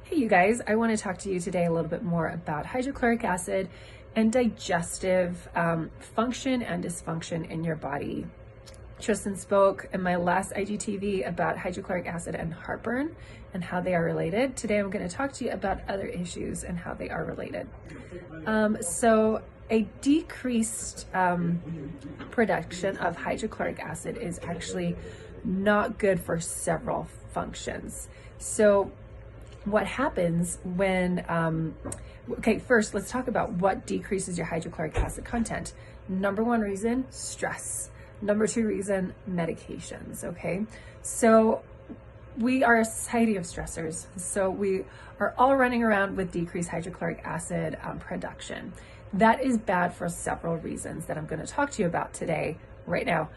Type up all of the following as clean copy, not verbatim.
Hey you guys, I want to talk to you today a little bit more about hydrochloric acid and digestive function and dysfunction in your body. Tristan spoke in my last IGTV about hydrochloric acid and heartburn and how they are related. Today I'm going to talk to you about other issues and how they are related. So a decreased production of hydrochloric acid is actually not good for several functions. So what happens when, first let's talk about what decreases your hydrochloric acid content. Number one reason, stress. Number two reason, medications, okay? So we are a society of stressors. So we are all running around with decreased hydrochloric acid production. That is bad for several reasons that I'm going to talk to you about today, right now.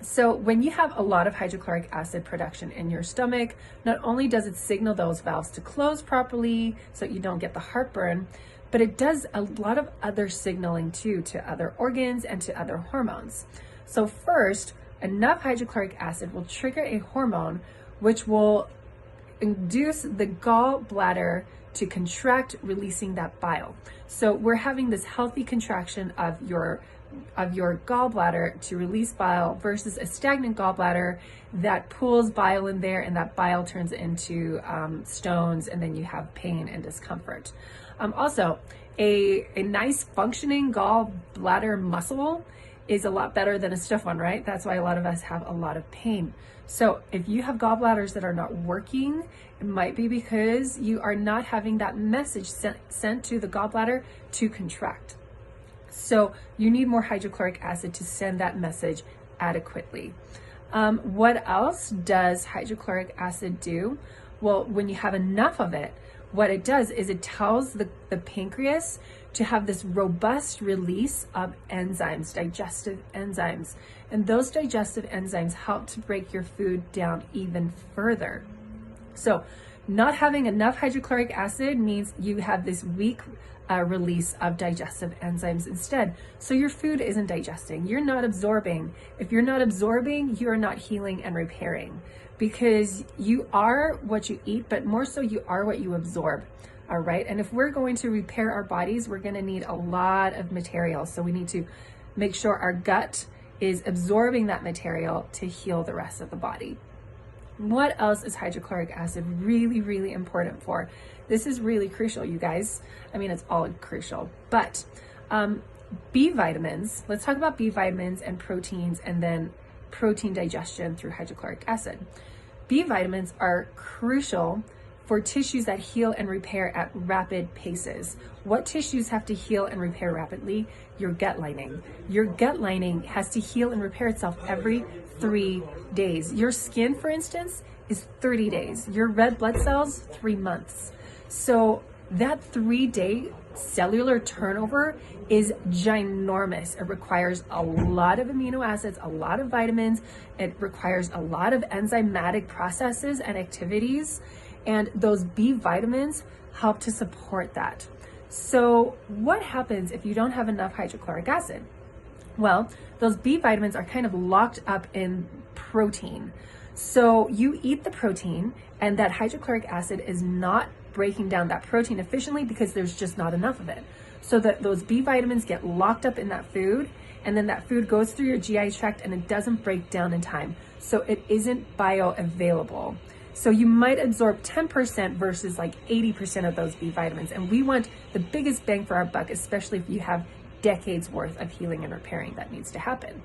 So when you have a lot of hydrochloric acid production in your stomach, not only does it signal those valves to close properly so you don't get the heartburn, but it does a lot of other signaling too to other organs and to other hormones. So first, enough hydrochloric acid will trigger a hormone which will induce the gallbladder to contract, releasing that bile. So we're having this healthy contraction of your gallbladder to release bile versus a stagnant gallbladder that pulls bile in there, and that bile turns into stones, and then you have pain and discomfort. Also, a nice functioning gallbladder muscle is a lot better than a stiff one, right? That's why a lot of us have a lot of pain. So if you have gallbladders that are not working, it might be because you are not having that message sent to the gallbladder to contract. So you need more hydrochloric acid to send that message adequately. What else does hydrochloric acid do? Well, when you have enough of it, what it does is it tells the pancreas to have this robust release of enzymes, digestive enzymes. And those digestive enzymes help to break your food down even further. So not having enough hydrochloric acid means you have this weak release of digestive enzymes instead. So your food isn't digesting. You're not absorbing. If you're not absorbing, you're not healing and repairing, because you are what you eat, but more so you are what you absorb. All right. And if we're going to repair our bodies, we're going to need a lot of material. So we need to make sure our gut is absorbing that material to heal the rest of the body. What else is hydrochloric acid really, really important for? This is really crucial, you guys. I mean, it's all crucial, but B vitamins, let's talk about B vitamins and proteins, and then protein digestion through hydrochloric acid. B vitamins are crucial for tissues that heal and repair at rapid paces. What tissues have to heal and repair rapidly? Your gut lining. Your gut lining has to heal and repair itself every 3 days. Your skin, for instance, is 30 days. Your red blood cells, 3 months. So that 3-day cellular turnover is ginormous. It requires a lot of amino acids, a lot of vitamins. It requires a lot of enzymatic processes and activities. And those B vitamins help to support that. So what happens if you don't have enough hydrochloric acid? Well, those B vitamins are kind of locked up in protein. So you eat the protein, and that hydrochloric acid is not breaking down that protein efficiently because there's just not enough of it. So that those B vitamins get locked up in that food, and then that food goes through your GI tract and it doesn't break down in time. So it isn't bioavailable. So you might absorb 10% versus like 80% of those B vitamins. And we want the biggest bang for our buck, especially if you have decades worth of healing and repairing that needs to happen.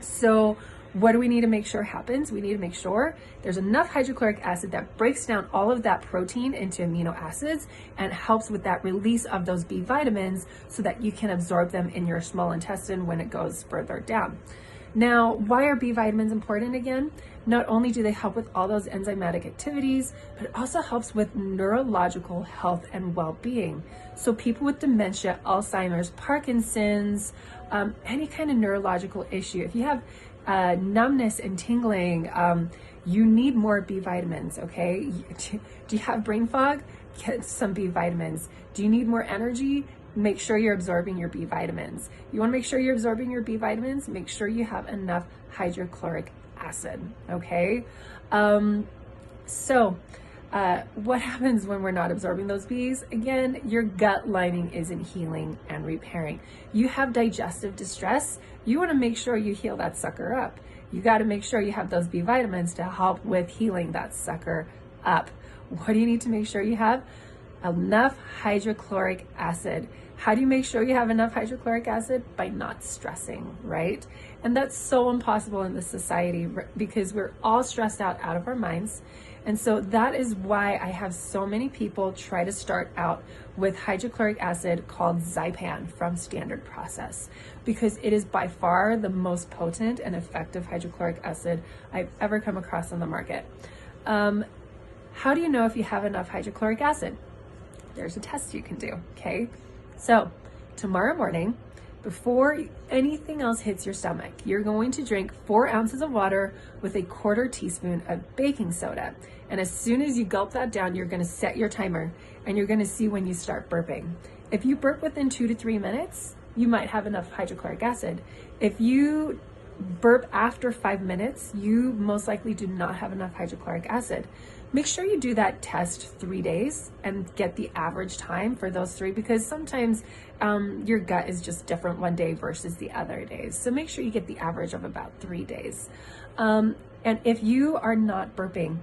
So what do we need to make sure happens? We need to make sure there's enough hydrochloric acid that breaks down all of that protein into amino acids and helps with that release of those B vitamins so that you can absorb them in your small intestine when it goes further down. Now, why are B vitamins important again? Not only do they help with all those enzymatic activities, but it also helps with neurological health and well-being. So people with dementia, Alzheimer's, Parkinson's, any kind of neurological issue, if you have numbness and tingling, you need more B vitamins, okay? Do you have brain fog? Get some B vitamins. Do you need more energy? Make sure you're absorbing your B vitamins. You want to make sure you're absorbing your B vitamins? Make sure you have enough hydrochloric acid, okay? So What happens when we're not absorbing those Bs? Again, your gut lining isn't healing and repairing. You have digestive distress. You want to make sure you heal that sucker up. You got to make sure you have those B vitamins to help with healing that sucker up. What do you need to make sure you have? Enough hydrochloric acid. How do you make sure you have enough hydrochloric acid? By not stressing, right? And that's so impossible in this society because we're all stressed out of our minds. And so that is why I have so many people try to start out with hydrochloric acid called Zypan from Standard Process, because it is by far the most potent and effective hydrochloric acid I've ever come across on the market. How do you know if you have enough hydrochloric acid? There's a test you can do, okay? So tomorrow morning, before anything else hits your stomach, you're going to drink 4 ounces of water with a 1/4 teaspoon of baking soda. And as soon as you gulp that down, you're going to set your timer and you're going to see when you start burping. If you burp within 2 to 3 minutes, you might have enough hydrochloric acid. If you burp after 5 minutes, you most likely do not have enough hydrochloric acid. Make sure you do that test 3 days and get the average time for those 3, because sometimes your gut is just different one day versus the other days. So make sure you get the average of about 3 days. And if you are not burping,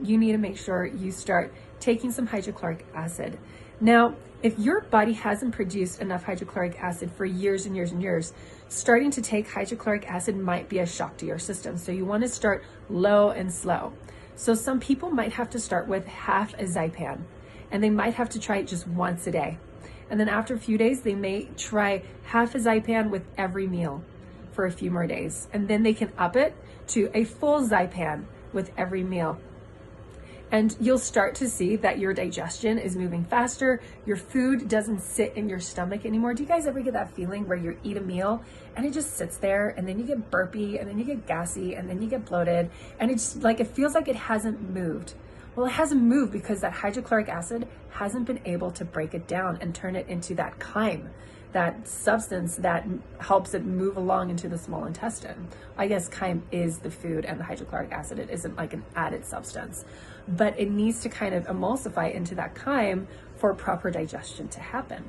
you need to make sure you start taking some hydrochloric acid. Now, if your body hasn't produced enough hydrochloric acid for years and years and years, starting to take hydrochloric acid might be a shock to your system. So you want to start low and slow. So some people might have to start with half a Zypan, and they might have to try it just once a day. And then after a few days, they may try half a Zypan with every meal for a few more days. And then they can up it to a full Zypan with every meal. And you'll start to see that your digestion is moving faster. Your food doesn't sit in your stomach anymore. Do you guys ever get that feeling where you eat a meal and it just sits there, and then you get burpy, and then you get gassy, and then you get bloated, and it's like it feels like it hasn't moved? Well, it hasn't moved because that hydrochloric acid hasn't been able to break it down and turn it into that chyme, that substance that helps it move along into the small intestine. I guess chyme is the food and the hydrochloric acid. It isn't like an added substance, but it needs to kind of emulsify into that chyme for proper digestion to happen.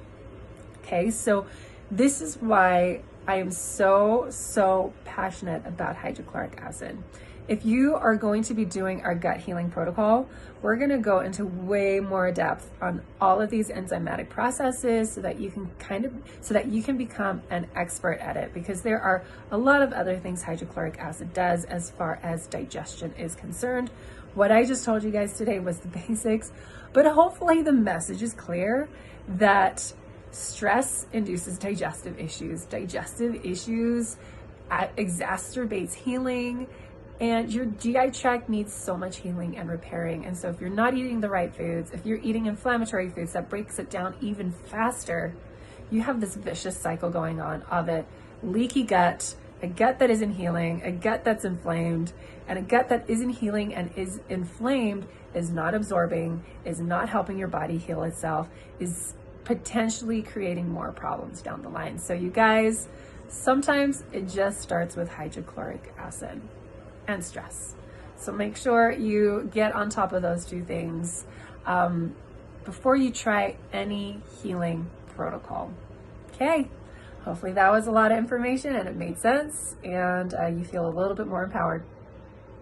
Okay, so this is why I am so passionate about hydrochloric acid. If you are going to be doing our gut healing protocol, we're going to go into way more depth on all of these enzymatic processes so that you can become an expert at it, because there are a lot of other things hydrochloric acid does as far as digestion is concerned. What I just told you guys today was the basics, but hopefully the message is clear that stress induces digestive issues. Digestive issues exacerbates healing. And your GI tract needs so much healing and repairing. And so if you're not eating the right foods, if you're eating inflammatory foods that breaks it down even faster, you have this vicious cycle going on of a leaky gut, a gut that isn't healing, a gut that's inflamed, and a gut that isn't healing and is inflamed is not absorbing, is not helping your body heal itself, is potentially creating more problems down the line. So you guys, sometimes it just starts with hydrochloric acid and stress. So make sure you get on top of those 2 things before you try any healing protocol. Okay, hopefully that was a lot of information and it made sense, and you feel a little bit more empowered.